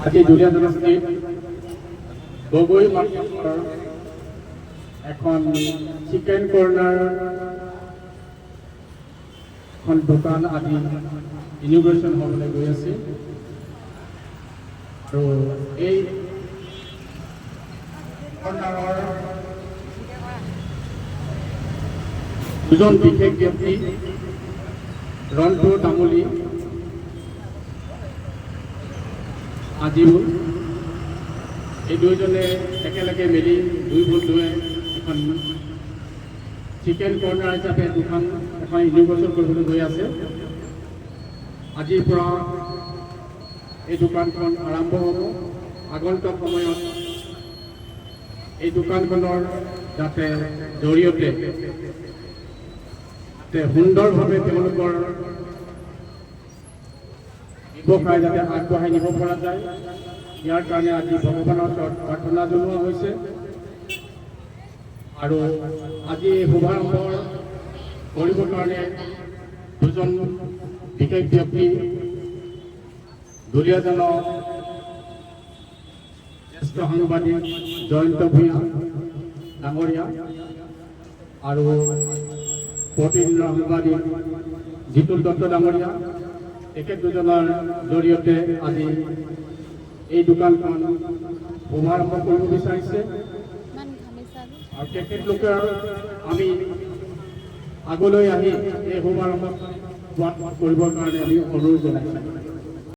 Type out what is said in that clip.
আজি জুলিয়ান জনস্থিত গগৈ মাৰ্কেটৰ এখন চিকেন কৰ্নাৰ এখন দোকান আদি ইনোগ্ৰেশ্যন হ'বলৈ গৈ আছে আৰু এই কৰ্নাৰৰ দুজন বিশেষ ব্যক্তি ৰন্টু তামুলী আজিও এই দুইজনে একেলগে মিলি দুই বন্ধুৱে এখন চিকেন কৰ্নাৰ হিচাপে দোকান এখন ইনোগ্ৰেশ্যন কৰিবলৈ গৈ আছে। আজিৰ পৰা এই দোকানখন আৰম্ভ হ'ব। আগন্তুক সময়ত এই দোকানখনৰ যাতে জৰিয়তে সুন্দৰভাৱে তেওঁলোকৰ ব্যৱসায় যাতে আগবঢ়াই নিব পৰা যায়, ইয়াৰ কাৰণে আজি ভগৱানৰ ওচৰত প্ৰাৰ্থনা জনোৱা হৈছে। আৰু আজি এই শুভাৰম্ভ কৰিবৰ কাৰণে দুজন বিশেষ ব্যক্তি দুলীয়াজানৰ জ্যেষ্ঠ সাংবাদিক জয়ন্ত ভূঞা ডাঙৰীয়া আৰু প্ৰতিদিনৰ সাংবাদিক জিতুল দত্ত ডাঙৰীয়া, তেখেত দুজনৰ জৰিয়তে আজি এই দোকানখন শুভাৰম্ভ কৰিব বিচাৰিছে আৰু তেখেতলোকে আমি আগলৈ আহি এই শুভাৰম্ভ কৰিবৰ কাৰণে আমি অনুৰোধ জনাইছোঁ।